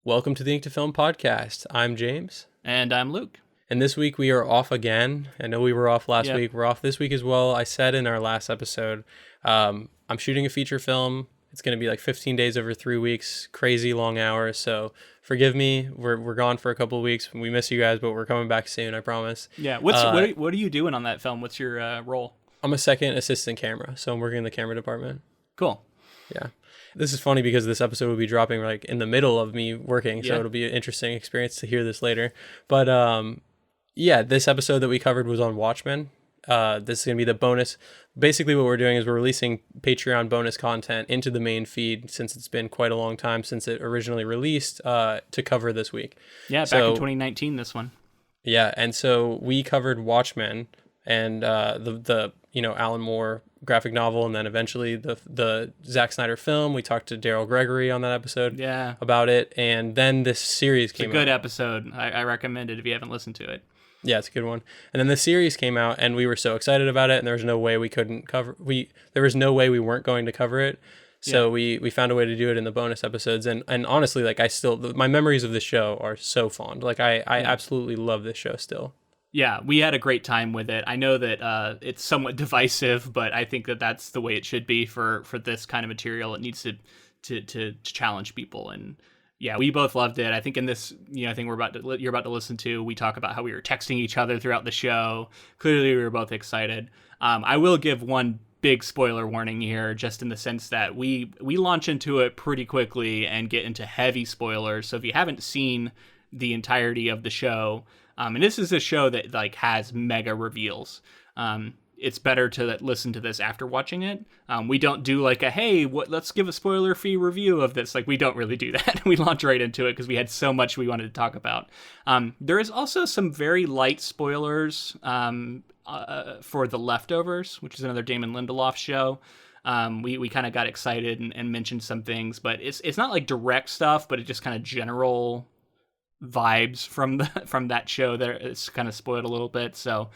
Welcome to the Ink to Film podcast. I'm James. And I'm Luke. And this week we are off again. I know we were off last week. We're off this week as well. I said in our last episode, I'm shooting a feature film. It's going to be like 15 days over 3 weeks, crazy long hours. So forgive me. We're gone for a couple of weeks. We miss you guys, but we're coming back soon, I promise. Yeah. What are you doing on that film? What's your role? I'm a second assistant camera. So I'm working in the camera department. Cool. Yeah. This is funny because this episode will be dropping like in the middle of me working. So it'll be an interesting experience to hear this later. But this episode that we covered was on Watchmen. This is going to be the bonus. Basically what we're doing is we're releasing Patreon bonus content into the main feed since it's been quite a long time since it originally released to cover this week. Yeah, back in 2019, this one. Yeah, and so we covered Watchmen and the Alan Moore graphic novel, and then eventually the Zack Snyder film. We talked to Daryl Gregory on that episode about it, and then this series came out. It's a good episode. I recommend it if you haven't listened to it. Yeah, it's a good one. And then the series came out, and we were so excited about it, and there was no way we couldn't cover. There was no way we weren't going to cover it. So we found a way to do it in the bonus episodes, and honestly, like my memories of the show are so fond. Like I absolutely love this show still. Yeah, we had a great time with it. I know that it's somewhat divisive, but I think that that's the way it should be for this kind of material. It needs to challenge people, and yeah, we both loved it. I think in this thing you're about to listen to, we talk about how we were texting each other throughout the show. Clearly, we were both excited. I will give one big spoiler warning here, just in the sense that we launch into it pretty quickly and get into heavy spoilers. So if you haven't seen the entirety of the show. And this is a show that like has mega reveals. It's better to listen to this after watching it. We don't do like let's give a spoiler-free review of this. Like we don't really do that. We launch right into it because we had so much we wanted to talk about. There is also some very light spoilers for The Leftovers, which is another Damon Lindelof show. We kind of got excited and mentioned some things, but it's not like direct stuff, but it just kind of general vibes from that show that it's kind of spoiled a little bit. So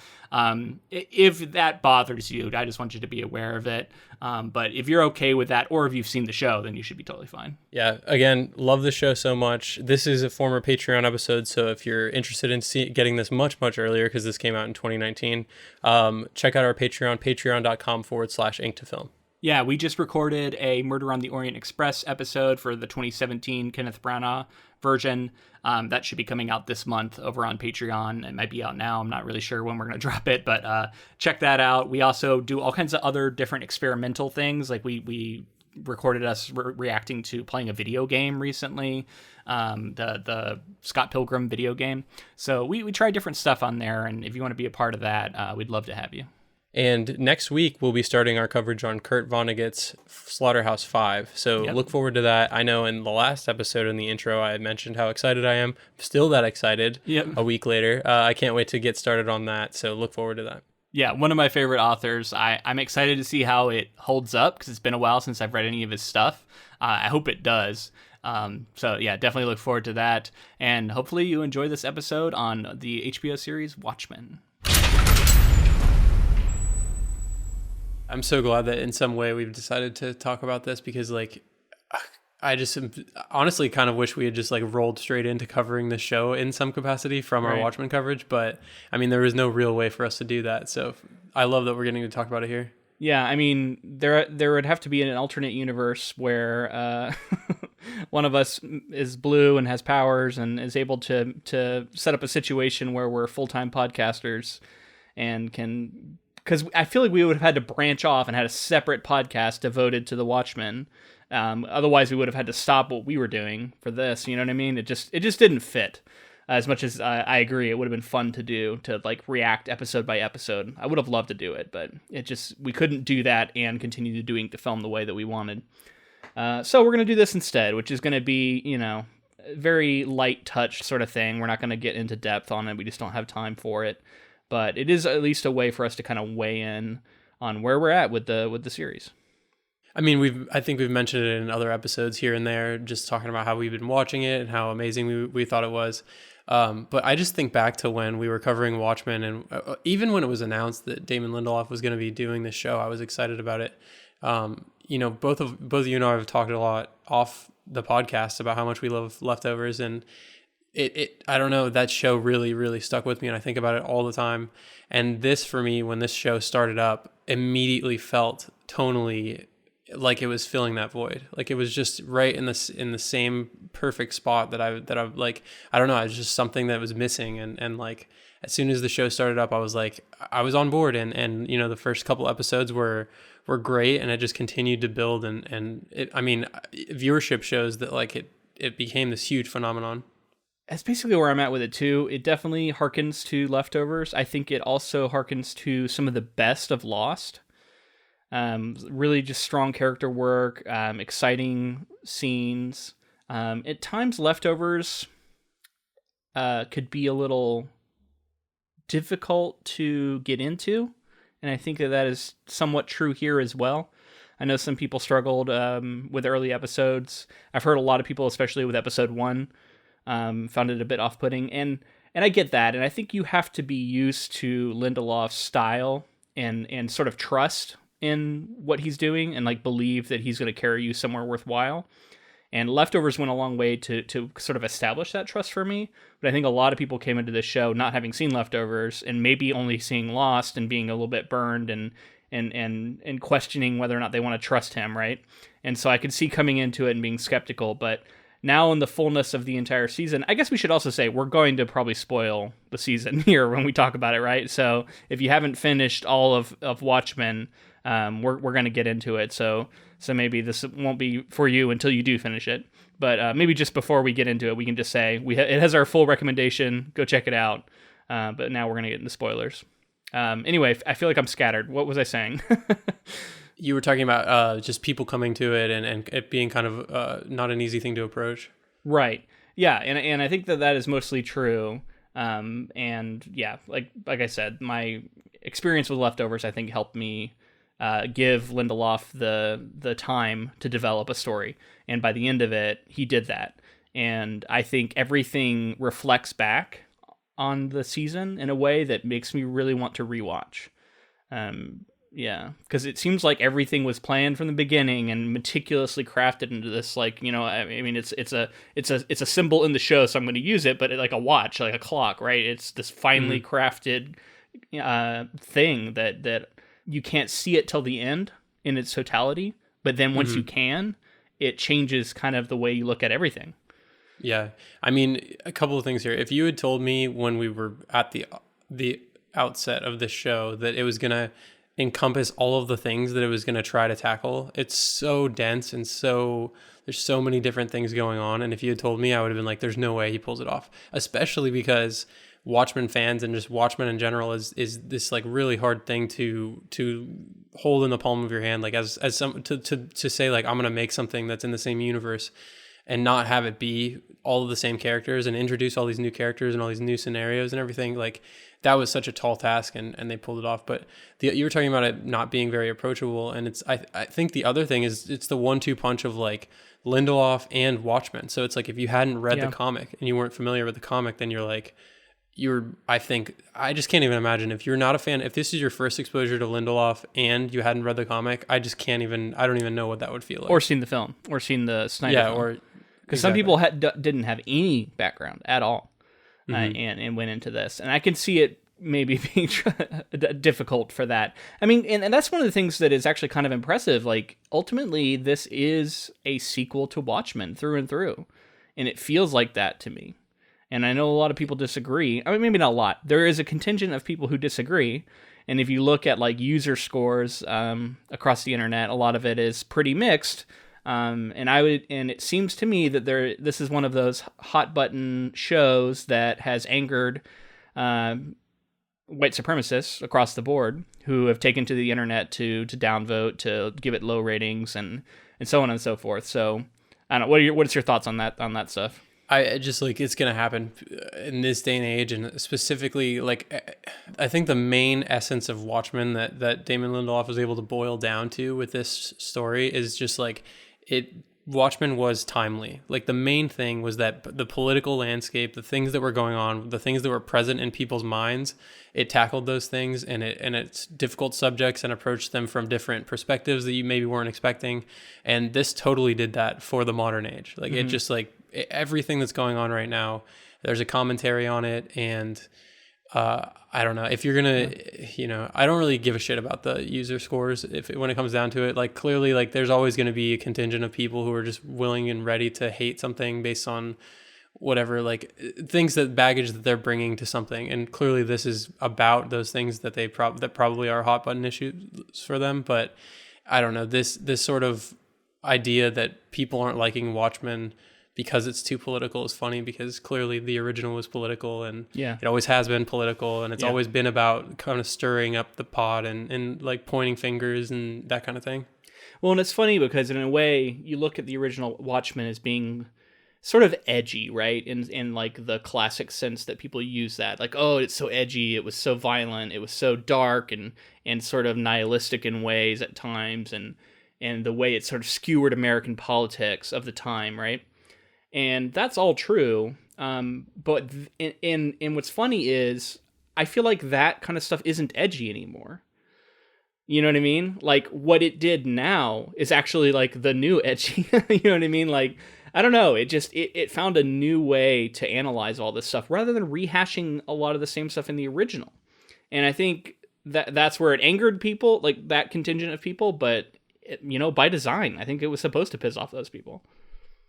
if that bothers you, I just want you to be aware of it. But if you're okay with that, or if you've seen the show, then you should be totally fine. Yeah, again, love the show so much. This is a former Patreon episode, so if you're interested in getting this much earlier, because this came out in 2019, check out our Patreon, patreon.com/inktofilm. Yeah, we just recorded a Murder on the Orient Express episode for the 2017 Kenneth Branagh version. That should be coming out this month over on Patreon. It might be out now. I'm not really sure when we're going to drop it, but check that out. We also do all kinds of other different experimental things. Like we recorded us reacting to playing a video game recently, the Scott Pilgrim video game. So we try different stuff on there, and if you want to be a part of that, we'd love to have you. And next week, we'll be starting our coverage on Kurt Vonnegut's Slaughterhouse-5. So Look forward to that. I know in the last episode in the intro, I had mentioned how excited I am. Still that excited a week later. I can't wait to get started on that. So look forward to that. Yeah, one of my favorite authors. I'm excited to see how it holds up because it's been a while since I've read any of his stuff. I hope it does. So yeah, definitely look forward to that. And hopefully you enjoy this episode on the HBO series Watchmen. I'm so glad that in some way we've decided to talk about this because like I just honestly kind of wish we had just like rolled straight into covering the show in some capacity from our Watchmen coverage. But I mean, there was no real way for us to do that. So I love that we're getting to talk about it here. Yeah, I mean, there would have to be an alternate universe where one of us is blue and has powers and is able to set up a situation where we're full-time podcasters and can... Because I feel like we would have had to branch off and had a separate podcast devoted to the Watchmen. Otherwise, we would have had to stop what we were doing for this. You know what I mean? It just didn't fit. As much as I agree, it would have been fun to do, to like react episode by episode. I would have loved to do it, but we couldn't do that and continue to doing the film the way that we wanted. So we're going to do this instead, which is going to be, very light touch sort of thing. We're not going to get into depth on it. We just don't have time for it. But it is at least a way for us to kind of weigh in on where we're at with the series. I mean, I think we've mentioned it in other episodes here and there, just talking about how we've been watching it and how amazing we thought it was. But I just think back to when we were covering Watchmen, and even when it was announced that Damon Lindelof was going to be doing this show, I was excited about it. Both of you and I have talked a lot off the podcast about how much we love Leftovers, and it I don't know, that show really, really stuck with me, and I think about it all the time. And this, for me, when this show started up, immediately felt tonally like it was filling that void. Like it was just right in the same perfect spot that I like, I don't know, it was just something that was missing. And like, as soon as the show started up, I was like, I was on board. And you know, the first couple episodes were great, and it just continued to build. And it, I mean, viewership shows that like it became this huge phenomenon. That's basically where I'm at with it too. It definitely harkens to Leftovers. I think it also harkens to some of the best of Lost. Really just strong character work, exciting scenes. At times, Leftovers could be a little difficult to get into, and I think that is somewhat true here as well. I know some people struggled with early episodes. I've heard a lot of people, especially with episode 1, found it a bit off-putting, and I get that, and I think you have to be used to Lindelof's style and sort of trust in what he's doing and like believe that he's going to carry you somewhere worthwhile. And Leftovers went a long way to sort of establish that trust for me. But I think a lot of people came into this show not having seen Leftovers and maybe only seeing Lost and being a little bit burned and questioning whether or not they want to trust him, right? And so I could see coming into it and being skeptical, but now in the fullness of the entire season, I guess we should also say we're going to probably spoil the season here when we talk about it, right? So if you haven't finished all of Watchmen, we're going to get into it. So maybe this won't be for you until you do finish it. But maybe just before we get into it, we can just say it has our full recommendation. Go check it out. But now we're going to get into spoilers. Anyway, I feel like I'm scattered. What was I saying? You were talking about just people coming to it and it being kind of not an easy thing to approach. Right. Yeah, and I think that is mostly true. And yeah, like I said, my experience with Leftovers, I think, helped me give Lindelof the time to develop a story. And by the end of it, he did that. And I think everything reflects back on the season in a way that makes me really want to rewatch. Yeah, because it seems like everything was planned from the beginning and meticulously crafted into this, like, you know, I mean, it's a symbol in the show, so I'm going to use it, but like a watch, like a clock, right? It's this finely crafted thing that you can't see it till the end in its totality, but then once you can, it changes kind of the way you look at everything. Yeah, I mean, a couple of things here. If you had told me when we were at the outset of this show that it was going to encompass all of the things that it was going to try to tackle, it's so dense and there's so many different things going on. And if you had told me, I would have been like, there's no way he pulls it off, especially because Watchmen fans and just Watchmen in general is this like really hard thing to hold in the palm of your hand. Like as some to say like, I'm going to make something that's in the same universe and not have it be all of the same characters and introduce all these new characters and all these new scenarios and everything. Like that was such a tall task, and they pulled it off. But you were talking about it not being very approachable, and I think the other thing is it's the 1-2 punch of like Lindelof and Watchmen. So it's like if you hadn't read the comic and you weren't familiar with the comic, then you're like, I just can't even imagine if you're not a fan, if this is your first exposure to Lindelof and you hadn't read the comic, I don't even know what that would feel like. Or seen the film, or seen the Snyder film. Because some people didn't have any background at all, and went into this. And I can see it maybe being difficult for that. I mean, and that's one of the things that is actually kind of impressive. Like, ultimately, this is a sequel to Watchmen through and through. And it feels like that to me. And I know a lot of people disagree. I mean, maybe not a lot. There is a contingent of people who disagree. And if you look at like user scores across the internet, a lot of it is pretty mixed. And it seems to me that this is one of those hot button shows that has angered white supremacists across the board who have taken to the internet to downvote, to give it low ratings, and so on and so forth. So I don't know. What's your thoughts on that stuff? I just like it's going to happen in this day and age, and specifically, like, I think the main essence of Watchmen that Damon Lindelof was able to boil down to with this story is just like it Watchmen was timely. Like the main thing was that the political landscape, the things that were going on, the things that were present in people's minds, it tackled those things, and it's difficult subjects and approached them from different perspectives that you maybe weren't expecting. And this totally did that for the modern age. Like it just like everything that's going on right now, there's a commentary on it. And I don't know if you're gonna, I don't really give a shit about the user scores when it comes down to it. Like clearly, like there's always going to be a contingent of people who are just willing and ready to hate something based on whatever, like things that baggage that they're bringing to something. And clearly, this is about those things that that probably are hot button issues for them. But I don't know, this sort of idea that people aren't liking Watchmen because it's too political is funny, because clearly the original was political, and it always has been political, and it's always been about kind of stirring up the pot and like pointing fingers and that kind of thing. Well, and it's funny because in a way you look at the original Watchmen as being sort of edgy, right? In like the classic sense that people use that, like, oh, it's so edgy, it was so violent, it was so dark and sort of nihilistic in ways at times, and the way it sort of skewered American politics of the time, right? And that's all true. But in what's funny is I feel like that kind of stuff isn't edgy anymore. You know what I mean? Like what it did now is actually like the new edgy. You know what I mean? Like, I don't know. It found a new way to analyze all this stuff rather than rehashing a lot of the same stuff in the original. And I think that's where it angered people, like that contingent of people. But, by design, I think it was supposed to piss off those people.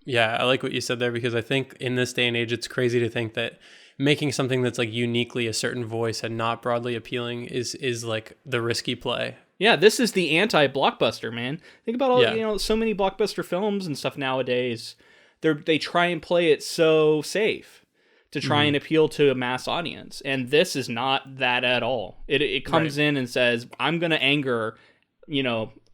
Yeah, I like what you said there, because I think in this day and age, it's crazy to think that making something that's like uniquely a certain voice and not broadly appealing is like the risky play. Yeah, this is the anti-blockbuster, man. Think about all, so many blockbuster films and stuff nowadays. They try and play it so safe to try and appeal to a mass audience. And this is not that at all. It comes in and says, I'm going to anger,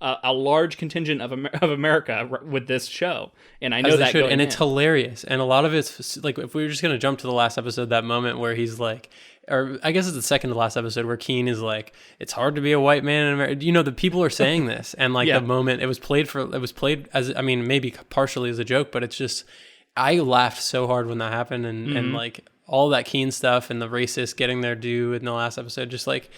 a large contingent of America with this show, and I know that should, and it's hilarious. And a lot of it's like, if we were just gonna jump to the last episode, that moment where he's like, or I guess it's the second to last episode, where Keen is like, "It's hard to be a white man in America." The people are saying this, and like the moment it was played as, I mean, maybe partially as a joke, but it's just, I laughed so hard when that happened, and like all that Keen stuff and the racist getting their due in the last episode, just like,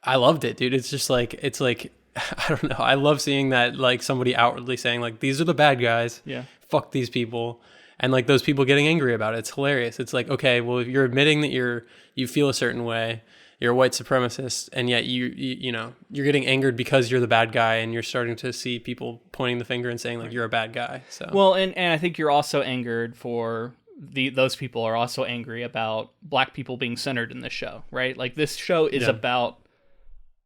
I loved it, dude. It's just like, it's like, I don't know. I love seeing that, like somebody outwardly saying like, these are the bad guys. Yeah. Fuck these people. And like those people getting angry about it. It's hilarious. It's like, okay, well, if you're admitting that you feel a certain way, you're a white supremacist, and yet you're getting angered because you're the bad guy, and you're starting to see people pointing the finger and saying like, you're a bad guy. So, well, and I think you're also angered for those people are also angry about black people being centered in this show, right? Like this show is about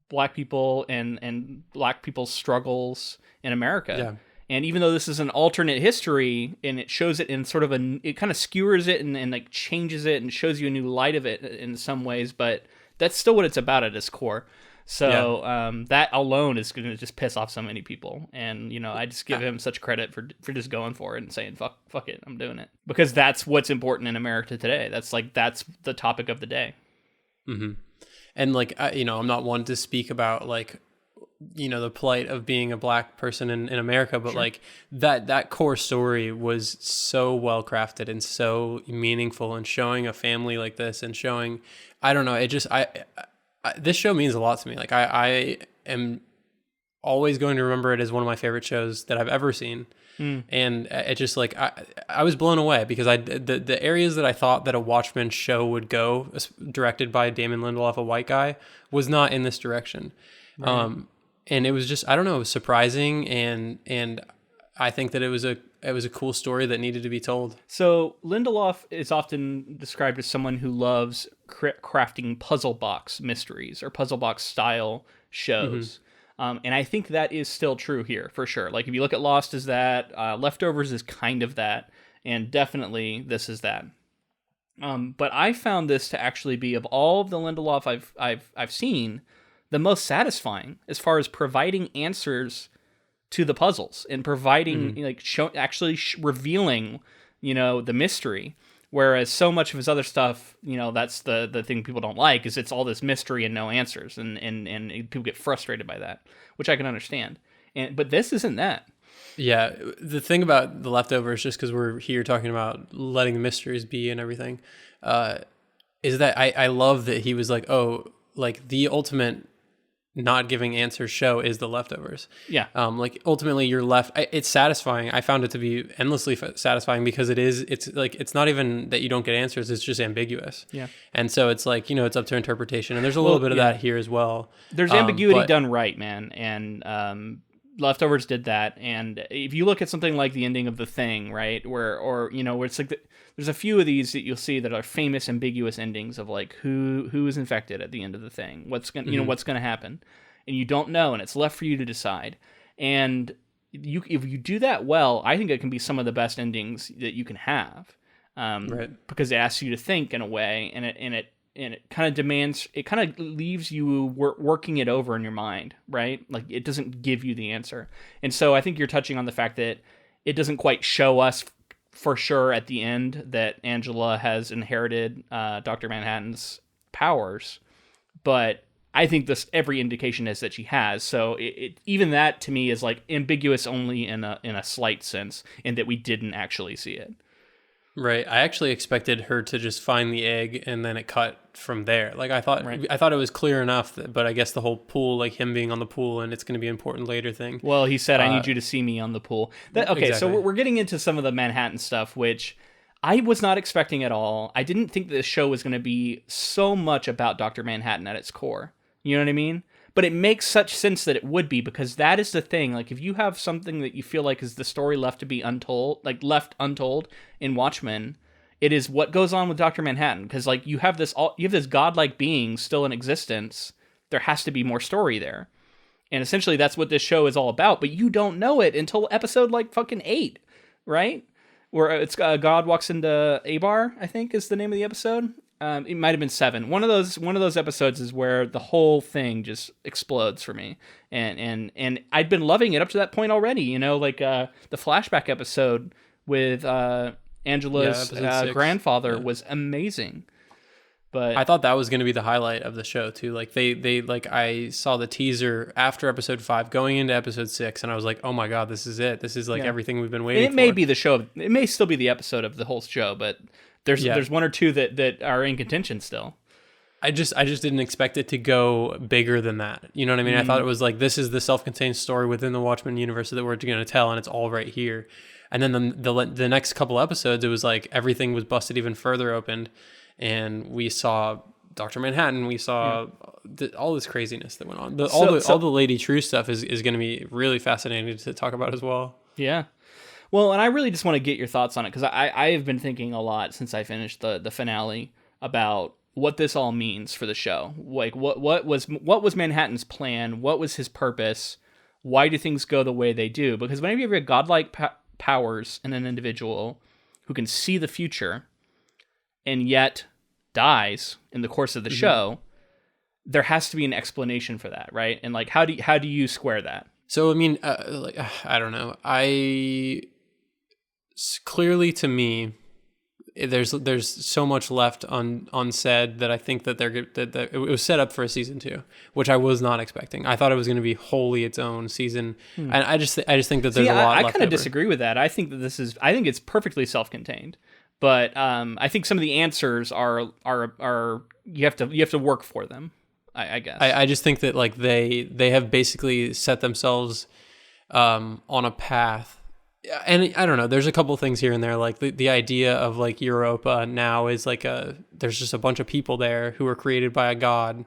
black people and black people's struggles in America. Yeah. And even though this is an alternate history, and it shows it in sort of it kind of skewers it and like changes it and shows you a new light of it in some ways, but that's still what it's about at its core. So that alone is going to just piss off so many people. And, I just give him such credit for just going for it and saying, fuck it, I'm doing it. Because that's what's important in America today. That's the topic of the day. Mm-hmm. And like, I'm not one to speak about like, the plight of being a black person in America, but like that core story was so well crafted and so meaningful, and showing a family like this, and showing, I don't know, it just, this show means a lot to me. Like I am always going to remember it as one of my favorite shows that I've ever seen. And it just like, I was blown away, because the areas that I thought that a Watchmen show would go, directed by Damon Lindelof, a white guy, was not in this direction. Right. And it was just, I don't know, it was surprising, and I think that it was a cool story that needed to be told. So Lindelof is often described as someone who loves crafting puzzle box mysteries or puzzle box style shows. And I think that is still true here, for sure. Like, if you look at Lost as that, Leftovers is kind of that, and definitely this is that. But I found this to actually be, of all of the Lindelof I've seen, the most satisfying as far as providing answers to the puzzles and providing revealing, the mystery. Whereas so much of his other stuff, that's the thing people don't like, is it's all this mystery and no answers, and people get frustrated by that, which I can understand. But this isn't that. Yeah, the thing about the leftovers, just because we're here talking about letting the mysteries be and everything, is that I love that he was like, oh, like the ultimate not giving answers show is the leftovers. Yeah. Like ultimately you're left. It's satisfying. I found it to be endlessly satisfying because it's like, it's not even that you don't get answers. It's just ambiguous. Yeah. And so it's like, it's up to interpretation, and there's a little bit of that here as well. There's ambiguity done right, man. And, Leftovers did that. And if you look at something like the ending of The Thing, right, where it's like there's a few of these that you'll see that are famous ambiguous endings of like who is infected at the end of The Thing, what's going what's going to happen, and you don't know, and it's left for you to decide. And if you do that well, I think it can be some of the best endings that you can have, Right. because it asks you to think in a way, and it kind of demands, it kind of leaves you working it over in your mind, right? Like it doesn't give you the answer. And so I think you're touching on the fact that it doesn't quite show us for sure at the end that Angela has inherited Dr. Manhattan's powers, but I think every indication is that she has. So even that to me is like ambiguous only in a slight sense, in that we didn't actually see it. Right. I actually expected her to just find the egg and then it cut from there. Like I thought it was clear enough, but I guess the whole pool, like him being on the pool and it's going to be an important later thing. Well, he said, I need you to see me on the pool. Okay, so exactly. we're getting into some of the Manhattan stuff, which I was not expecting at all. I didn't think this show was going to be so much about Dr. Manhattan at its core. You know what I mean? But it makes such sense that it would be, because that is the thing. Like, if you have something that you feel like is the story left to be untold, like left untold in Watchmen, it is what goes on with Dr. Manhattan. Because like you have this godlike being still in existence. There has to be more story there, and essentially that's what this show is all about. But you don't know it until episode like fucking 8, right? Where it's God walks into Abar, I think is the name of the episode. It might have been 7. One of those episodes is where the whole thing just explodes for me, and I'd been loving it up to that point already. Like the flashback episode with Angela's grandfather was amazing. But I thought that was going to be the highlight of the show too. Like they like, I saw the teaser after episode 5 going into episode 6, and I was like, oh my god, this is it. This is like everything we've been waiting for. It may be the show. It may still be the episode of the whole show, but there's one or two that are in contention still. I just didn't expect it to go bigger than that. You know what I mean? I thought it was like, this is the self-contained story within the Watchmen universe that we're going to tell, and it's all right here. And then the next couple episodes, it was like everything was busted even further open, and we saw Dr. Manhattan. We saw all this craziness that went on. All the Lady True stuff is going to be really fascinating to talk about as well. Yeah. Well, and I really just want to get your thoughts on it, because I have been thinking a lot since I finished the finale about what this all means for the show. Like, what was Manhattan's plan? What was his purpose? Why do things go the way they do? Because whenever you have godlike powers in an individual who can see the future and yet dies in the course of the show, there has to be an explanation for that, right? And like, how do you square that? So I mean, I don't know. Clearly to me, there's so much left unsaid that I think that that it was set up for a season 2, which I was not expecting. I thought it was going to be wholly its own season, and I just think that there's a lot. I kind of disagree with that. I think that I think it's perfectly self-contained, but I think some of the answers are you have to work for them. I guess. I just think that like they have basically set themselves on a path. And I don't know, there's a couple things here and there, like the idea of like Europa now is like there's just a bunch of people there who were created by a god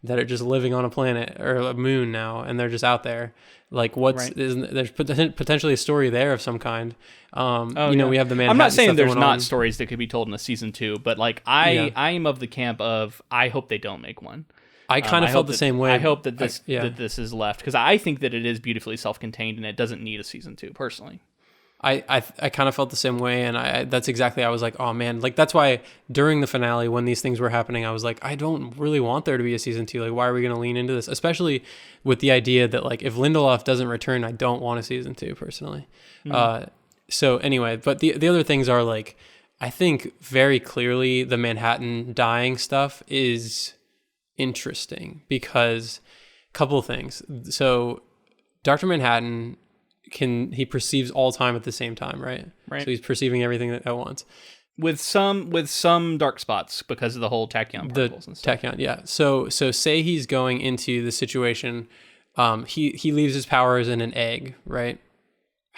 that are just living on a planet or a moon now, and they're just out there. Like there's potentially a story there of some kind. We have the Manhattan. I'm not saying there's not on. Stories that could be told in a season 2, but like I am of the camp of I hope they don't make one. I kind of felt the same way. I hope that this is left, because I think that it is beautifully self-contained and it doesn't need a season 2 personally. I kind of felt the same way, and that's exactly, I was like, oh man, like that's why during the finale when these things were happening, I was like, I don't really want there to be a season 2. Like, why are we going to lean into this, especially with the idea that like if Lindelof doesn't return, I don't want a season 2 personally. So anyway, but the other things are like, I think very clearly the Manhattan dying stuff is interesting because a couple of things. So Dr. Manhattan he perceives all time at the same time, right? Right. So he's perceiving everything at once. With some dark spots because of the whole tachyon particles and stuff. Tachyon, yeah. So say he's going into the situation, he leaves his powers in an egg, right?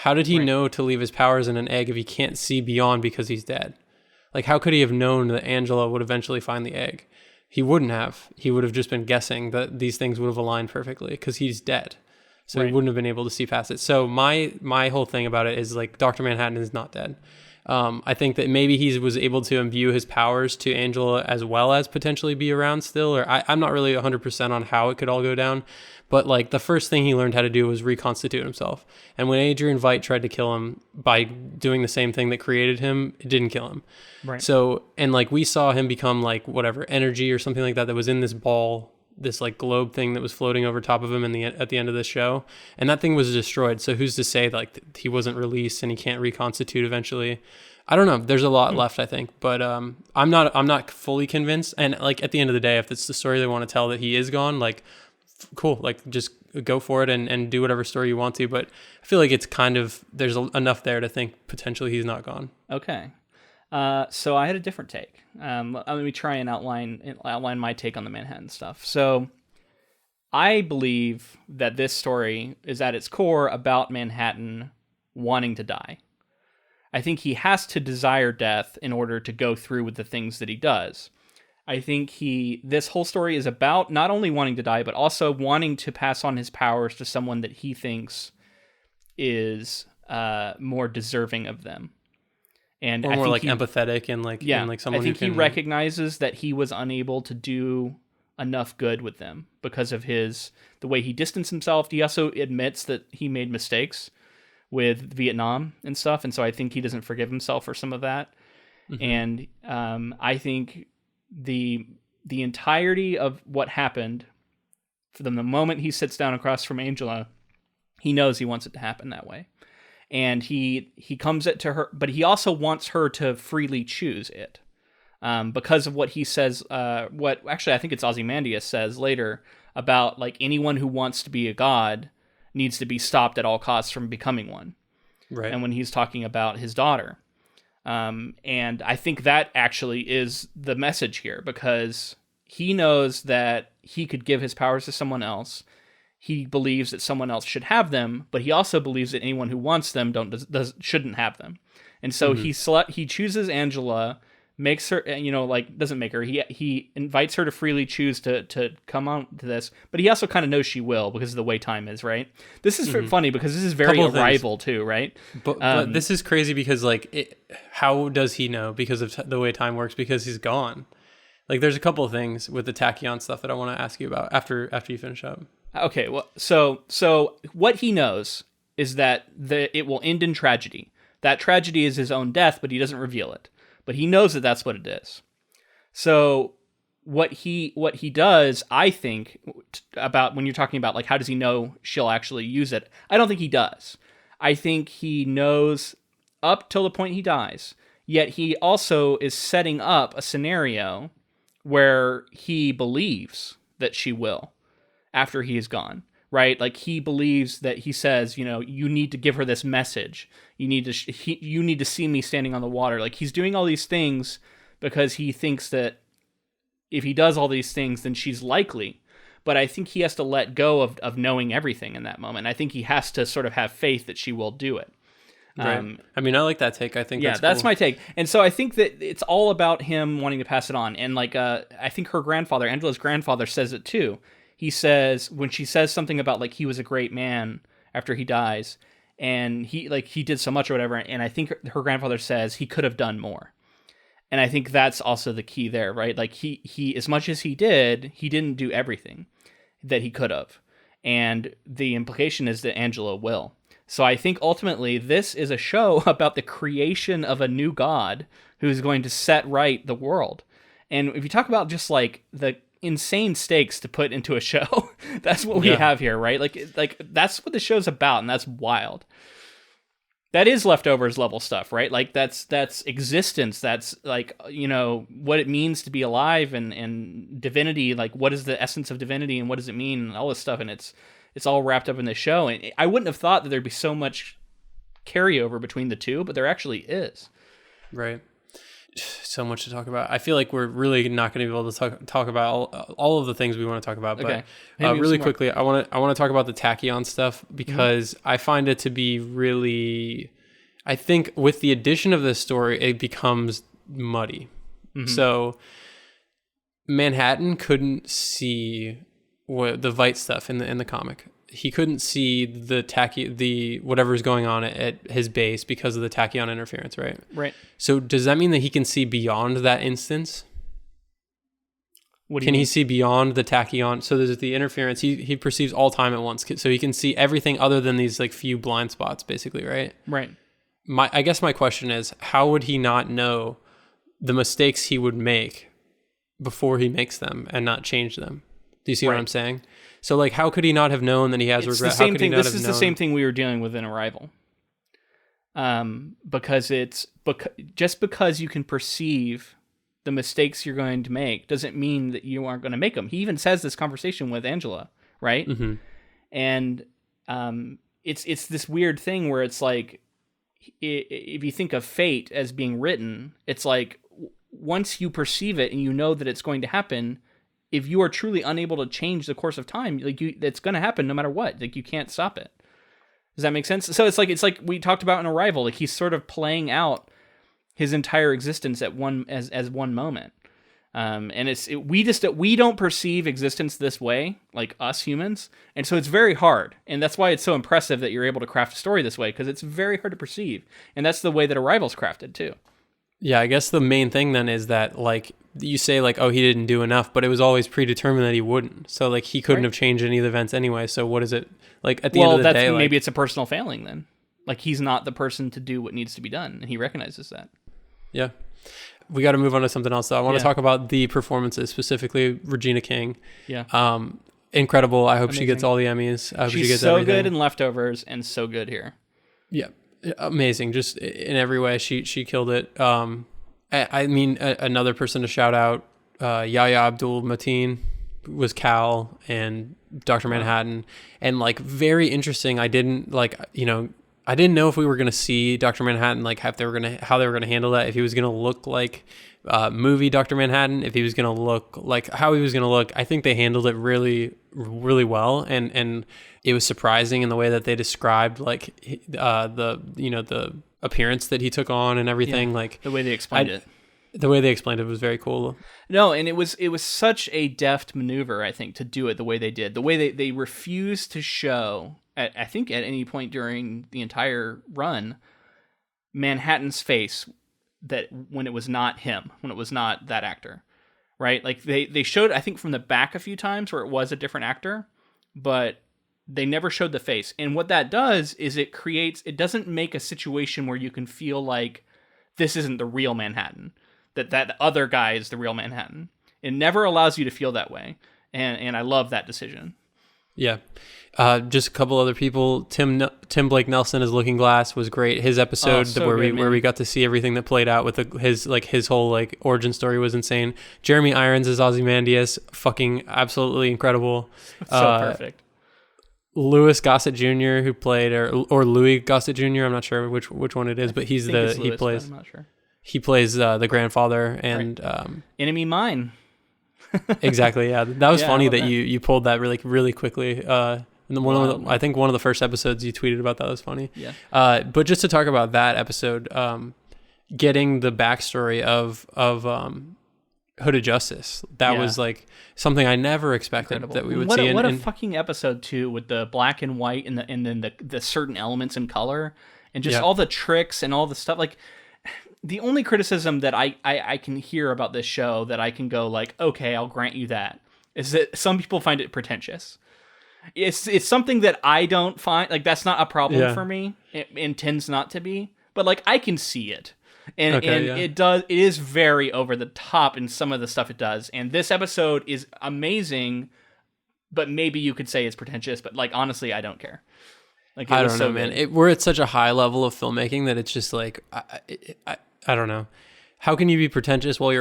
How did he know to leave his powers in an egg if he can't see beyond because he's dead? Like, how could he have known that Angela would eventually find the egg? He wouldn't have. He would have just been guessing that these things would have aligned perfectly because he's dead. So he wouldn't have been able to see past it. So my whole thing about it is, like, Dr. Manhattan is not dead. I think that maybe he was able to imbue his powers to Angela as well as potentially be around still, or I'm not really 100% on how it could all go down, but like the first thing he learned how to do was reconstitute himself. And when Adrian Veidt tried to kill him by doing the same thing that created him, it didn't kill him. Right. So, and like we saw him become like whatever energy or something like that was in this ball, this like globe thing that was floating over top of him at the end of the show, and that thing was destroyed. So who's to say like he wasn't released and he can't reconstitute eventually? I don't know. There's a lot left, I think, but I'm not fully convinced. And like at the end of the day, if it's the story they want to tell that he is gone, like cool, like just go for it and do whatever story you want to. But I feel like it's kind of there's enough there to think potentially he's not gone. Okay. So I had a different take. Let me try and outline my take on the Manhattan stuff. So I believe that this story is at its core about Manhattan wanting to die. I think he has to desire death in order to go through with the things that he does. I think this whole story is about not only wanting to die, but also wanting to pass on his powers to someone that he thinks is more deserving of them. And or more like empathetic and like, yeah, and like someone I think who can... he recognizes that he was unable to do enough good with them because of the way he distanced himself. He also admits that he made mistakes with Vietnam and stuff, and so I think he doesn't forgive himself for some of that. Mm-hmm. And I think the entirety of what happened, from the moment he sits down across from Angela, he knows he wants it to happen that way. And he comes it to her, but he also wants her to freely choose it, because of what he says. What actually I think it's Ozymandias says later about like anyone who wants to be a god needs to be stopped at all costs from becoming one. Right. And when he's talking about his daughter, and I think that actually is the message here, because he knows that he could give his powers to someone else. He believes that someone else should have them, but he also believes that anyone who wants them shouldn't have them. And so he chooses Angela, makes her, doesn't make her. He invites her to freely choose to come on to this, but he also kind of knows she will because of the way time is, right? This is funny because this is very Arrival too, right? But this is crazy because how does he know? Because of the way time works, because he's gone. Like there's a couple of things with the tachyon stuff that I want to ask you about after you finish up. Okay, well, so what he knows is that it will end in tragedy. That tragedy is his own death, but he doesn't reveal it. But he knows that that's what it is. So what he does, I think, about when you're talking about like how does he know she'll actually use it? I don't think he does. I think he knows up till the point he dies. Yet he also is setting up a scenario where he believes that she will, after he is gone, right? Like he believes that he says, you need to give her this message. You need to see me standing on the water. Like he's doing all these things because he thinks that if he does all these things, then she's likely. But I think he has to let go of knowing everything in that moment. I think he has to sort of have faith that she will do it. Right. I mean, I like that take. I think that's my take. And so I think that it's all about him wanting to pass it on. And like, I think her grandfather, Angela's grandfather, says it too. He says, when she says something about like he was a great man after he dies, and he did so much or whatever, and I think her grandfather says he could have done more. And I think that's also the key there, right? Like he as much as he did, he didn't do everything that he could have. And the implication is that Angela will. So I think ultimately this is a show about the creation of a new god who's going to set right the world. And if you talk about just like the insane stakes to put into a show, that's what we have here, right? Like that's what the show's about, and that's wild. That is Leftovers level stuff, right? Like that's existence. That's like, what it means to be alive and divinity. Like what is the essence of divinity and what does it mean and all this stuff. And it's it's all wrapped up in the show. And I wouldn't have thought that there'd be so much carryover between the two, but there actually is. Right. So much to talk about. I feel like we're really not going to be able to talk about all of the things we want to talk about. Okay. But really quickly, I want to talk about the tachyon stuff because I find it to be really. I think with the addition of this story, it becomes muddy. So Manhattan couldn't see the Vite stuff in the comic. He couldn't see the whatever's going on at his base because of the tachyon interference, right? Right. So does that mean that he can see beyond that instance? What do you Can mean? he see beyond the tachyon? So there's the interference. He perceives all time at once. So he can see everything other than these like few blind spots, basically, right? Right. I guess my question is, how would he not know the mistakes he would make before he makes them and not change them? Do you see what I'm saying? So, like, how could he not have known that he has regret? The same thing. This is the same thing we were dealing with in Arrival. Because just because you can perceive the mistakes you're going to make doesn't mean that you aren't going to make them. He even says this conversation with Angela, right? Mm-hmm. And it's this weird thing where it's like, if you think of fate as being written, it's like once you perceive it and you know that it's going to happen, if you are truly unable to change the course of time, like it's going to happen no matter what. Like you can't stop it. Does that make sense? So it's like we talked about in Arrival. Like he's sort of playing out his entire existence at one moment. And we don't perceive existence this way, like us humans, and so it's very hard. And that's why it's so impressive that you're able to craft a story this way, because it's very hard to perceive. And that's the way that Arrival's crafted too. Yeah, I guess the main thing then is that, like, you say, like, oh, he didn't do enough, but it was always predetermined that he wouldn't. So, like, he couldn't have changed any of the events anyway. So what is it? Like, at the end of the day... maybe it's a personal failing then. Like, he's not the person to do what needs to be done, and he recognizes that. Yeah. We got to move on to something else, though. I want to talk about the performances, specifically Regina King. Yeah. Incredible. I hope Amazing. she gets all the Emmys. I hope she gets so everything. good in Leftovers and so good here. Yeah. Amazing. Just in every way, she killed it. I mean, another person to shout out, Yahya Abdul-Mateen was Cal and Dr. Manhattan. And, like, very interesting. I didn't know if we were going to see Dr. Manhattan, like, how they were going to handle that, if he was going to look like movie Dr. Manhattan, if he was going to look like how he was going to look. I think they handled it really, really well. And it was surprising in the way that they described, like, the appearance that he took on and everything. Like the way they explained it. The way they explained it was very cool. No, and it was such a deft maneuver, I think, to do it the way they did. The way they refused to show, at any point during the entire run, Manhattan's face, that when it was not him, when it was not that actor, right? Like they showed, I think, from the back a few times where it was a different actor, but they never showed the face. And what that does is it doesn't make a situation where you can feel like this isn't the real Manhattan, that other guy is the real Manhattan. It never allows you to feel that way. And I love that decision. Yeah. Just a couple other people. Tim Blake Nelson as Looking Glass was great. His episode where we got to see everything that played out with his whole like origin story was insane. Jeremy Irons as Ozymandias, fucking absolutely incredible. So perfect. Louis Gossett Jr. who played or Louis Gossett Jr. I'm not sure which one it is, but he plays. I'm not sure. He plays the grandfather and Enemy Mine. Exactly. Yeah, that was funny that you pulled that really quickly. I think one of the first episodes you tweeted about that was funny. Yeah. But just to talk about that episode, getting the backstory of Hooded Justice, that was like something I never expected that we would see. What a fucking episode too, with the black and white and then the certain elements in color and just all the tricks and all the stuff. Like the only criticism that I can hear about this show that I can go like, okay, I'll grant you that, is that some people find it pretentious. It's something that I don't find, like, that's not a problem for me. It intends not to be, but like I can see it. And it is very over the top in some of the stuff it does. And this episode is amazing, but maybe you could say it's pretentious, but like honestly, I don't care. Like I don't know, man. We're at such a high level of filmmaking that it's just like I don't know. How can you be pretentious while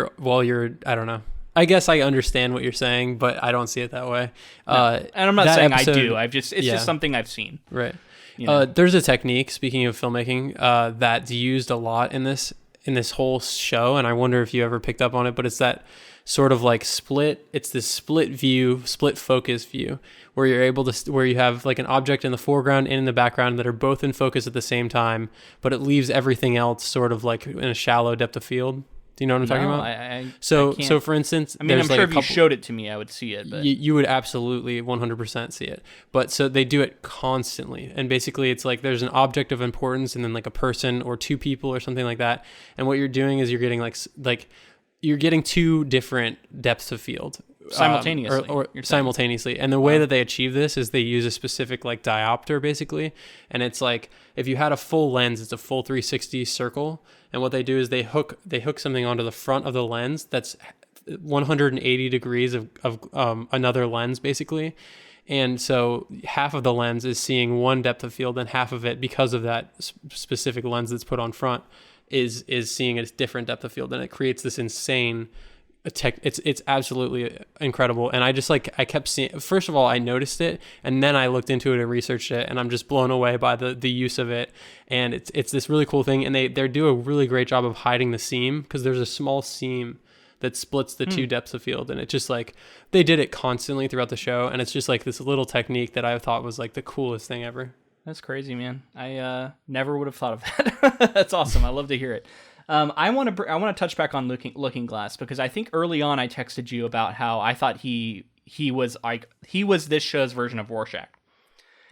you're I don't know. I guess I understand what you're saying, but I don't see it that way. And I'm not saying I do. It's just something I've seen. Right. You know? There's a technique, speaking of filmmaking, that's used a lot in this whole show, and I wonder if you ever picked up on it, but it's that sort of like it's this split view, split focus view, where you're able to, where you have like an object in the foreground and in the background that are both in focus at the same time, but it leaves everything else sort of like in a shallow depth of field. Do you know what I'm talking about? So for instance, I mean, I'm like sure if you showed it to me, I would see it. But you would absolutely 100% see it. But so they do it constantly, and basically it's like there's an object of importance, and then like a person or two people or something like that. And what you're doing is you're getting like you're getting two different depths of field simultaneously, or simultaneously. And the way that they achieve this is they use a specific like diopter basically, and it's like if you had a full lens, it's a full 360 circle. And what they do is they hook something onto the front of the lens that's 180 degrees of another lens basically. And so half of the lens is seeing one depth of field, and half of it, because of that specific lens that's put on front, is seeing a different depth of field, and it creates this insane it's absolutely incredible. And I just like, I kept seeing, first of all, I noticed it, and then I looked into it and researched it, and I'm just blown away by the use of it. And it's this really cool thing, and they do a really great job of hiding the seam, because there's a small seam that splits the two depths of field, and it just like, they did it constantly throughout the show, and it's just like this little technique that I thought was like the coolest thing ever. That's crazy, man. I never would have thought of that. That's awesome. I love to hear it. I want to touch back on Looking Glass, because I think early on I texted you about how I thought he was this show's version of Rorschach.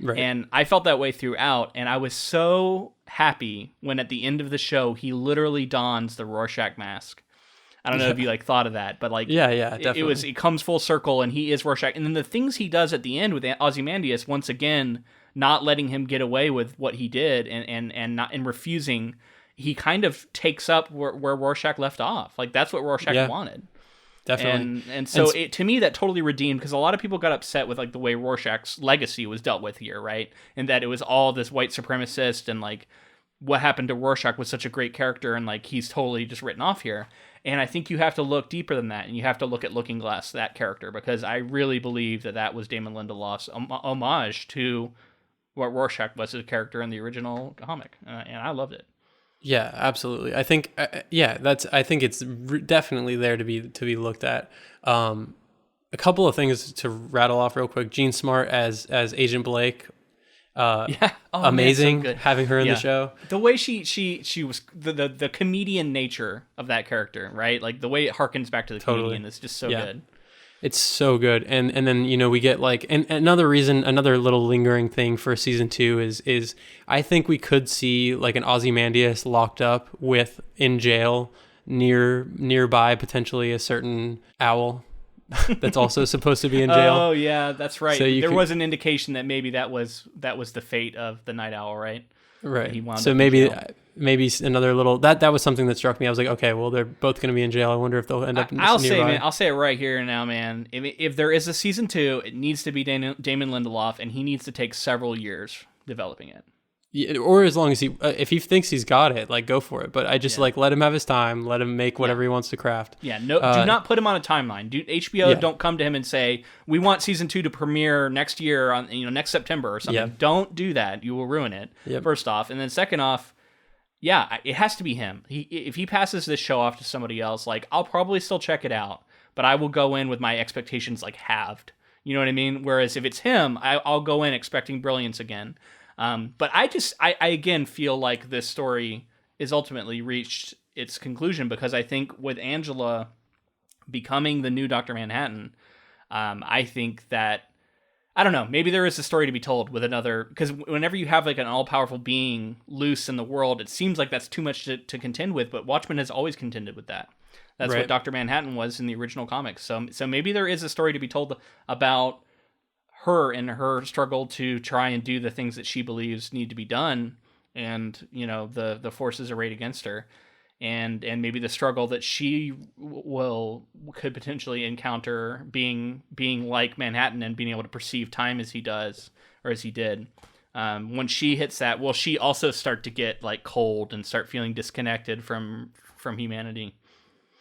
Right. And I felt that way throughout, and I was so happy when at the end of the show he literally dons the Rorschach mask. I don't know if you like thought of that, but like definitely. It comes full circle, and he is Rorschach. And then the things he does at the end with Ozymandias, once again, not letting him get away with what he did, and refusing. He kind of takes up where Rorschach left off. Like, that's what Rorschach wanted. Definitely. And so to me, that totally redeemed, because a lot of people got upset with like the way Rorschach's legacy was dealt with here, right? And that it was all this white supremacist, and like what happened to Rorschach was such a great character, and like he's totally just written off here. And I think you have to look deeper than that, and you have to look at Looking Glass, that character, because I really believe that was Damon Lindelof's homage to what Rorschach was as a character in the original comic, and I loved it. Yeah, absolutely. I think, I think it's definitely there to be looked at. A couple of things to rattle off real quick. Jean Smart as Agent Blake. Amazing, man, so having her in the show. The way she was, the comedian nature of that character, right? Like the way it harkens back to the comedian is just so good. It's so good. And then, you know, we get like, and another little lingering thing for season 2 is I think we could see like an Ozymandias locked up in jail nearby potentially a certain owl that's also supposed to be in jail. Oh yeah, that's right. So there was an indication that maybe that was the fate of the Night Owl, right? Right. So maybe another little that was something that struck me. I was like, okay, well, they're both going to be in jail. I wonder if they'll end up. I'll say it right here and now, man. If there is a season 2, it needs to be Damon Lindelof, and he needs to take several years developing it. Yeah, or as long as if he thinks he's got it, like go for it. But I just like let him have his time, let him make whatever he wants to craft. Yeah, no, do not put him on a timeline. HBO don't come to him and say we want season 2 to premiere next year on next September or something. Yeah. Don't do that. You will ruin it. Yep. First off, and then second off, yeah, it has to be him. If he passes this show off to somebody else, like I'll probably still check it out, but I will go in with my expectations like halved. You know what I mean? Whereas if it's him, I'll go in expecting brilliance again. But I again feel like this story is ultimately reached its conclusion, because I think with Angela becoming the new Dr. Manhattan, I think that, I don't know, maybe there is a story to be told with another, because whenever you have like an all-powerful being loose in the world, it seems like that's too much to contend with, but Watchmen has always contended with that. That's right. What Dr. Manhattan was in the original comics. So maybe there is a story to be told about her and her struggle to try and do the things that she believes need to be done, and the forces arrayed against her, and maybe the struggle that she could potentially encounter being like Manhattan and being able to perceive time as he does, or as he did. When she hits that, will she also start to get like cold and start feeling disconnected from humanity?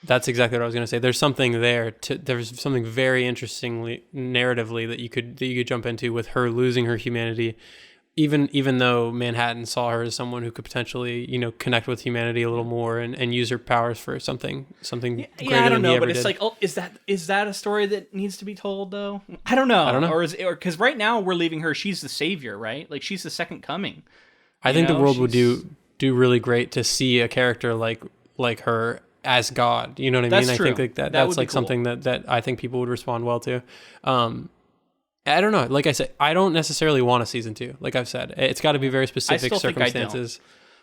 That's exactly what I was going to say. There's something there. There's something very interestingly narratively that you could jump into with her losing her humanity, even though Manhattan saw her as someone who could potentially, connect with humanity a little more and use her powers for something greater I don't than he know, ever but it's did. like, oh, is that a story that needs to be told though? I don't know. Or because right now we're leaving her. She's the savior, right? Like she's the second coming. I think the world would do really great to see a character like her as God. You know what I mean? True. I think that's like cool. Something that I think people would respond well to. I don't know. Like I said, I don't necessarily want a season 2. Like I've said, it's got to be very specific circumstances.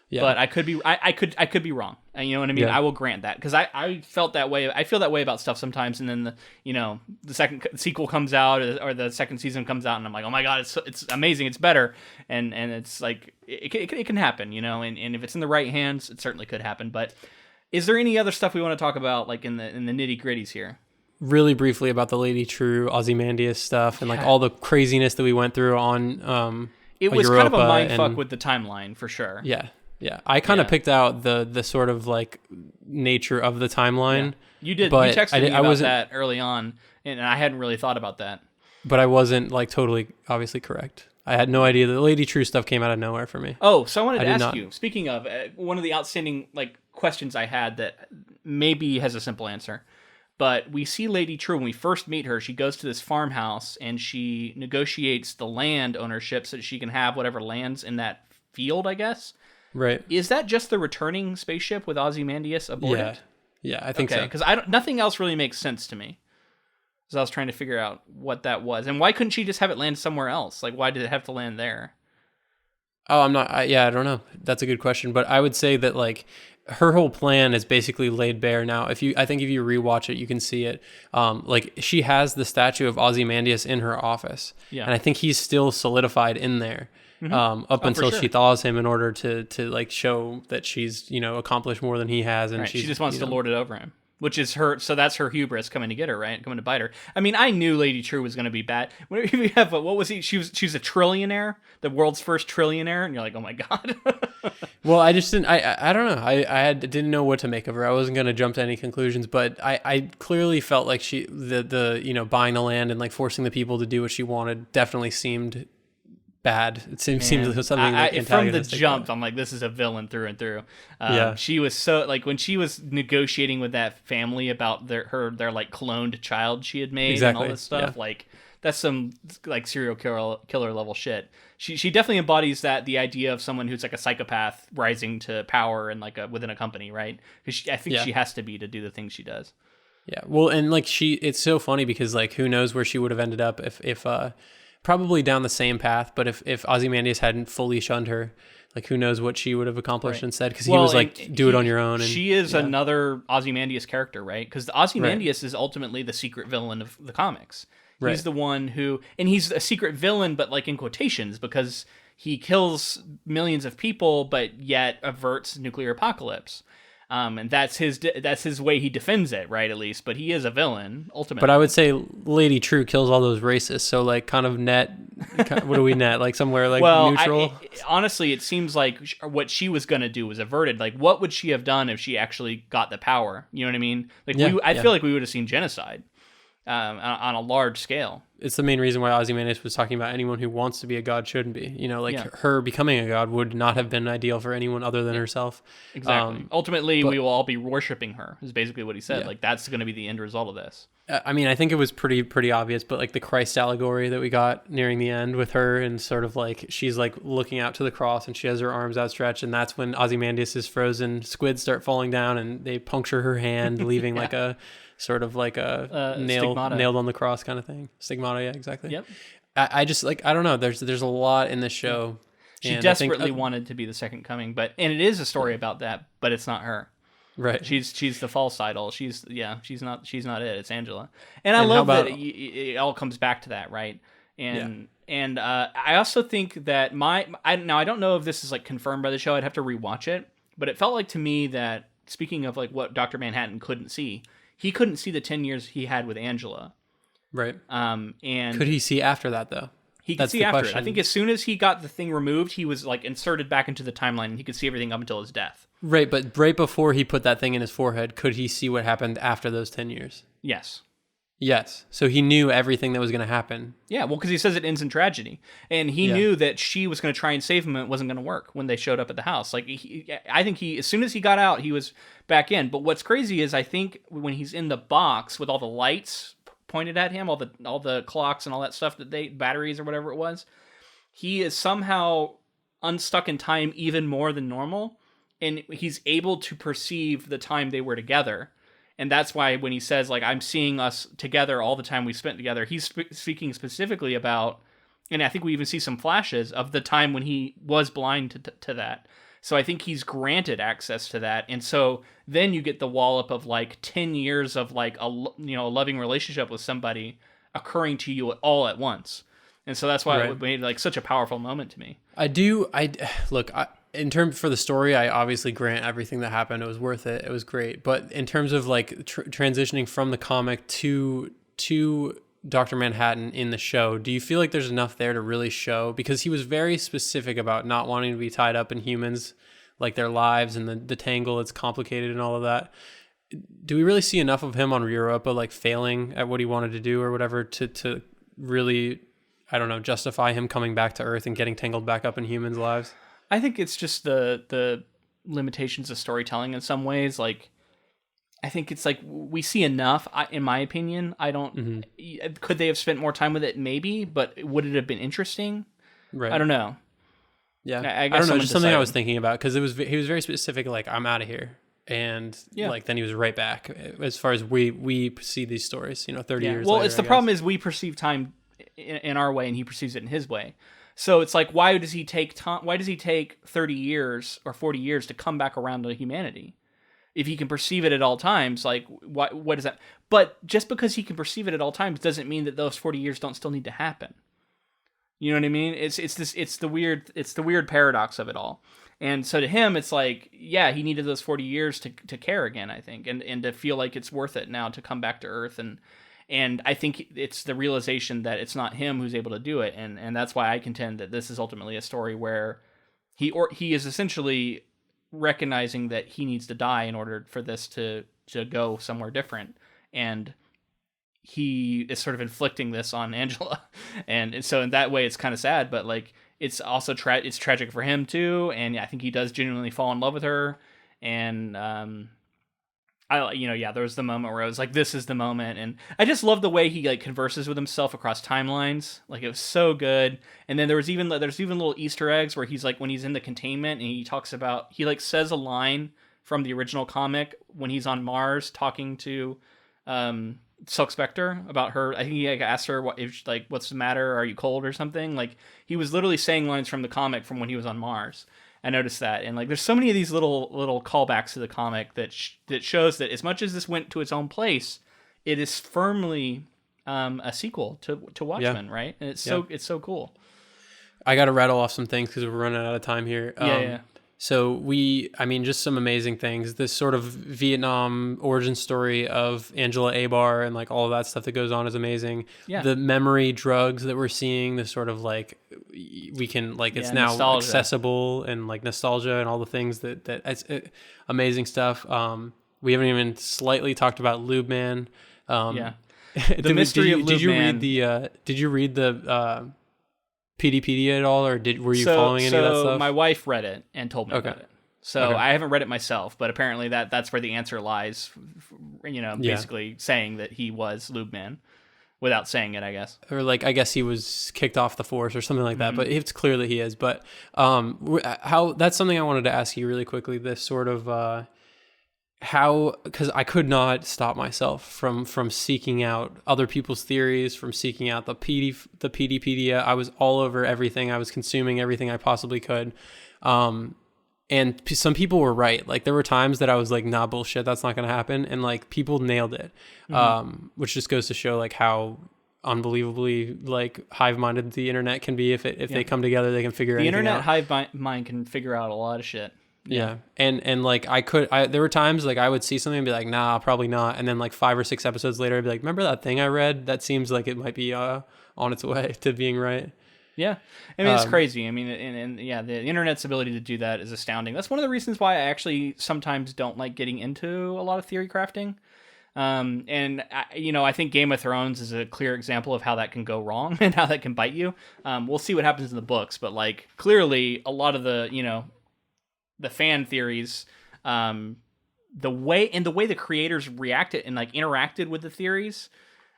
Yeah. But I could be I could be wrong. And you know what I mean? Yeah. I will grant that because I felt that way. I feel that way about stuff sometimes, and then the second sequel comes out or the second season comes out, and I'm like, oh my god, it's amazing, it's better, and it's like it can happen, and if it's in the right hands, it certainly could happen. But is there any other stuff we want to talk about, like in the nitty gritties here? Really briefly about the Lady True Ozymandias stuff and like all the craziness that we went through on it was Europa kind of a mindfuck with the timeline for sure. Yeah. I kind of picked out the sort of like nature of the timeline. Yeah. You did. But you texted me about that early on, and I hadn't really thought about that. But I wasn't like totally obviously correct. I had no idea that the Lady True stuff came out of nowhere for me. Oh, so I wanted to ask you. Speaking of one of the outstanding like questions I had that maybe has a simple answer. But we see Lady True when we first meet her. She goes to this farmhouse and she negotiates the land ownership so that she can have whatever lands in that field, I guess. Right. Is that just the returning spaceship with Ozymandias aboard it? Yeah, I think so. Because nothing else really makes sense to me. Because I was trying to figure out what that was. And why couldn't she just have it land somewhere else? Like, why did it have to land there? Oh, I don't know. That's a good question. But I would say that, like, her whole plan is basically laid bare now. I think if you rewatch it, you can see it. Like, she has the statue of Ozymandias in her office. Yeah. And I think he's still solidified in there. Mm-hmm. Up until she thaws him in order to like show that she's accomplished more than he has, and she just wants to lord it over him, which is her. So that's her hubris coming to get her, right? Coming to bite her. I mean, I knew Lady True was going to be bad. Whenever you have what was he? She's a trillionaire, the world's first trillionaire, and you're like, oh my god. Well, I just didn't. I don't know. I didn't know what to make of her. I wasn't going to jump to any conclusions, but I clearly felt like the buying the land and like forcing the people to do what she wanted definitely seemed bad. It seems something like from the jump. I'm like, this is a villain through and through. She was so like when she was negotiating with that family about their like cloned child she had made and all this stuff. Yeah. Like that's some like serial killer level shit. She definitely embodies the idea of someone who's like a psychopath rising to power and like within a company, right? Because I think she has to be to do the things she does. Yeah. Well, and like it's so funny because like who knows where she would have ended up if probably down the same path, but if Ozymandias hadn't fully shunned her, like who knows what she would have accomplished instead, because he was like, do it on your own. And she is another Ozymandias character, right? Because Ozymandias is ultimately the secret villain of the comics. He's the one who, and he's a secret villain, but like in quotations, because he kills millions of people, but yet averts nuclear apocalypse. And that's his way he defends it, right? At least, but he is a villain ultimately. But I would say Lady True kills all those racists, so like kind of net. What do we net? Like somewhere like neutral. Honestly, it seems like what she was gonna do was averted. Like, what would she have done if she actually got the power? You know what I mean? Like, I feel like we would have seen genocide on a large scale. It's the main reason why Ozymandias was talking about anyone who wants to be a god shouldn't be. Her becoming a god would not have been ideal for anyone other than herself. Exactly. Ultimately, we will all be worshiping her, is basically what he said. Yeah. Like, that's going to be the end result of this. I mean, I think it was pretty obvious, but like the Christ allegory that we got nearing the end with her, and sort of like she's like looking out to the cross and she has her arms outstretched, and that's when Ozymandias' frozen squids start falling down and they puncture her hand, leaving like a sort of like a nailed on the cross kind of thing. Stigmata, yeah, exactly. Yep. I just like, I don't know. There's a lot in this show. She desperately wanted to be the second coming, and it is a story about that, but it's not her. Right. She's the false idol. She's not it. It's Angela. And I love that it all comes back to that, right? And I also think that I don't know if this is like confirmed by the show. I'd have to rewatch it, but it felt like to me that, speaking of like what Dr. Manhattan couldn't see, he couldn't see the 10 years he had with Angela. Right. And could he see after that though? He could see after it. I think as soon as he got the thing removed, he was like inserted back into the timeline, and he could see everything up until his death. Right, but right before he put that thing in his forehead, could he see what happened after those 10 years? Yes. Yes. So he knew everything that was going to happen. Yeah, well, because he says it ends in tragedy. And he knew that she was going to try and save him and it wasn't going to work when they showed up at the house. Like, I think as soon as he got out, he was back in. But what's crazy is I think when he's in the box with all the lights pointed at him, all the clocks and all that stuff, batteries or whatever it was, he is somehow unstuck in time even more than normal. And he's able to perceive the time they were together. And that's why when he says, like, I'm seeing us together all the time we spent together, he's speaking specifically about, and I think we even see some flashes of the time when he was blind to that. So I think he's granted access to that. And so then you get the wallop of, like, 10 years of, like, a loving relationship with somebody occurring to you all at once. And so that's why it made, like, such a powerful moment to me. In terms for the story, I obviously grant everything that happened. It was worth it. It was great. But in terms of like transitioning from the comic to Dr. Manhattan in the show, do you feel like there's enough there to really show? Because he was very specific about not wanting to be tied up in humans, like their lives and the tangle. It's complicated and all of that. Do we really see enough of him on Europa, like failing at what he wanted to do or whatever, to really, I don't know, justify him coming back to Earth and getting tangled back up in humans' lives? I think it's just the limitations of storytelling in some ways. Like, I think it's like we see enough, in my opinion. I don't... Could they have spent more time with it? Maybe, but would it have been interesting? Right. I don't know. Yeah. I don't know, just something I was thinking about, because he was very specific, like, I'm out of here. And like then he was right back as far as we see these stories, 30 years later. Well, it's the problem is we perceive time in our way and he perceives it in his way. So it's like, why does he take 30 years or 40 years to come back around to humanity? If he can perceive it at all times, like what is that? But just because he can perceive it at all times doesn't mean that those 40 years don't still need to happen. You know what I mean? It's the weird paradox of it all. And so to him, it's like, yeah, he needed those 40 years to care again, I think, and to feel like it's worth it now to come back to Earth. And I think it's the realization that it's not him who's able to do it. And that's why I contend that this is ultimately a story where he is essentially recognizing that he needs to die in order for this to go somewhere different. And he is sort of inflicting this on Angela. And so in that way, it's kind of sad, but like, it's also it's tragic for him too. And I think he does genuinely fall in love with her. And, there was the moment where I was like, this is the moment. And I just love the way he like converses with himself across timelines. Like, it was so good. And then there's even little Easter eggs where he's like, when he's in the containment and he like says a line from the original comic when he's on Mars talking to, Silk Spectre about her. I think he like asked her what's the matter? Are you cold or something? Like, he was literally saying lines from the comic from when he was on Mars. I noticed that, and like, there's so many of these little callbacks to the comic that shows that as much as this went to its own place, it is firmly a sequel to Watchmen, right? And it's so cool. I got to rattle off some things because we're running out of time here. So just some amazing things. This sort of Vietnam origin story of Angela Abar and like all of that stuff that goes on is amazing. Yeah. The memory drugs that we're seeing, the sort of like, we can like, it's now nostalgia. Accessible and like nostalgia and all the things that it's amazing stuff. We haven't even slightly talked about Lube Man. The mystery of Lube Man. Did you read the PDpedia at all, or were you following any of that stuff? My wife read it and told me about it. So I haven't read it myself, but apparently that's where the answer lies. Basically saying that he was Lube Man, without saying it, I guess. Or like, I guess he was kicked off the force or something like that. But it's clear that he is. But that's something I wanted to ask you really quickly. This sort of because I could not stop myself from seeking out other people's theories, from seeking out the PDpedia. I was all over everything. I was consuming everything I possibly could. And some people were right. Like, there were times that I was like, nah, bullshit, that's not going to happen. And like, people nailed it. Which just goes to show like how unbelievably like hive-minded the internet can be. If they come together, they can figure anything out. The internet hive mind can figure out a lot of shit. Yeah. And like, there were times like I would see something and be like, nah, probably not. And then like 5 or 6 episodes later, I'd be like, remember that thing I read? That seems like it might be on its way to being right. Yeah. I mean, it's crazy. I mean, and yeah, the internet's ability to do that is astounding. That's one of the reasons why I actually sometimes don't like getting into a lot of theory crafting. I think Game of Thrones is a clear example of how that can go wrong and how that can bite you. We'll see what happens in the books, but like clearly a lot of the fan theories, the way the creators reacted and like interacted with the theories,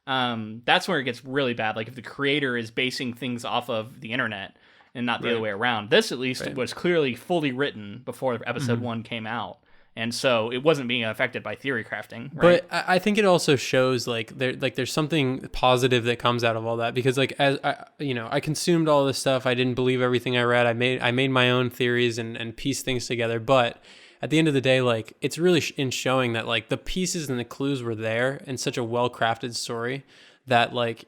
that's where it gets really bad. Like if the creator is basing things off of the internet and not the other way around. This at least was clearly fully written before episode 1 came out. And so it wasn't being affected by theory crafting, right? But I think it also shows there's something positive that comes out of all that, because like as I consumed all this stuff. I didn't believe everything I read. I made my own theories and pieced things together. But at the end of the day, like it's really in showing that like the pieces and the clues were there in such a well-crafted story that like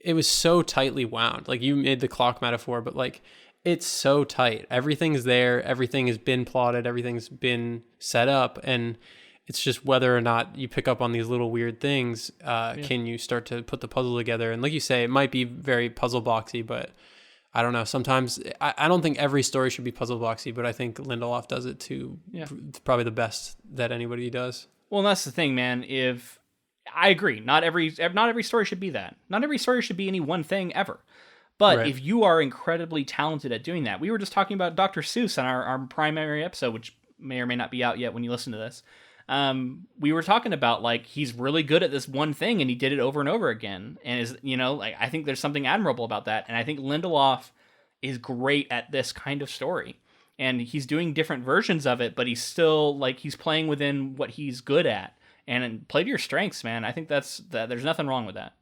it was so tightly wound. Like you made the clock metaphor, but like it's so tight. Everything's there. Everything has been plotted. Everything's been set up. And it's just whether or not you pick up on these little weird things, can you start to put the puzzle together? And like you say, it might be very puzzle boxy, but I don't know. Sometimes I don't think every story should be puzzle boxy, but I think Lindelof does it to probably the best that anybody does. Well, and that's the thing, man. If I agree, not every story should be that. Not every story should be any one thing ever. But if you are incredibly talented at doing that, we were just talking about Dr. Seuss on our primary episode, which may or may not be out yet when you listen to this. We were talking about like he's really good at this one thing and he did it over and over again. And I think there's something admirable about that. And I think Lindelof is great at this kind of story. And he's doing different versions of it, but he's still like he's playing within what he's good at. And play to your strengths, man. I think that there's nothing wrong with that.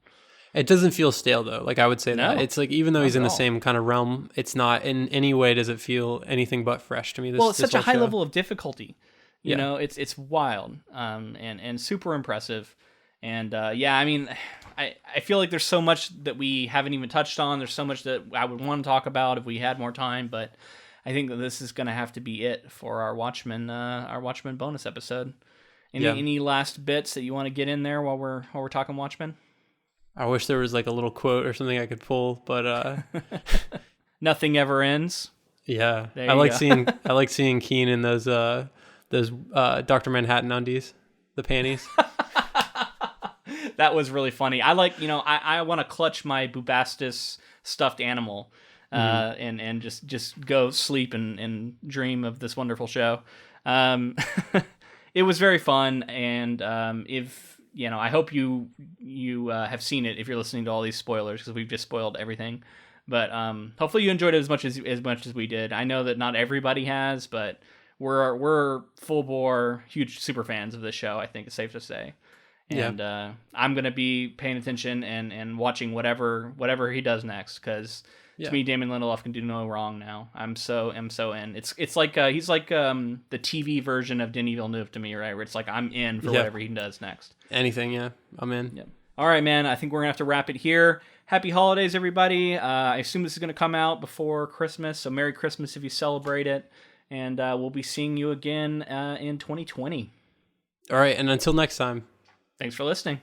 It doesn't feel stale though. Like I would say that it's like, even though he's in the same kind of realm, it's not in any way does it feel anything but fresh to me. It's such a high level of difficulty. You know, it's wild, and super impressive. And I mean, I feel like there's so much that we haven't even touched on. There's so much that I would want to talk about if we had more time, but I think that this is going to have to be it for our Watchmen bonus episode. Any last bits that you want to get in there while we're talking Watchmen? I wish there was like a little quote or something I could pull, but nothing ever ends. Yeah, I like seeing Keen in those Dr. Manhattan undies, the panties. That was really funny. I like, I want to clutch my Bubastis stuffed animal, and just go sleep and dream of this wonderful show. It was very fun, and I hope you have seen it if you're listening to all these spoilers, because we've just spoiled everything. But hopefully you enjoyed it as much as we did. I know that not everybody has, but we're full bore huge super fans of this show. I think it's safe to say. And I'm gonna be paying attention and watching whatever he does next, because to me, Damon Lindelof can do no wrong now. I'm so in. It's like he's like the TV version of Denis Villeneuve to me, right? Where it's like I'm in for whatever he does next. Anything, I'm in. Yep. All right, man. I think we're gonna have to wrap it here. Happy holidays, everybody. I assume this is gonna come out before Christmas, so Merry Christmas if you celebrate it. And we'll be seeing you again in 2020. All right, and until next time. Thanks for listening.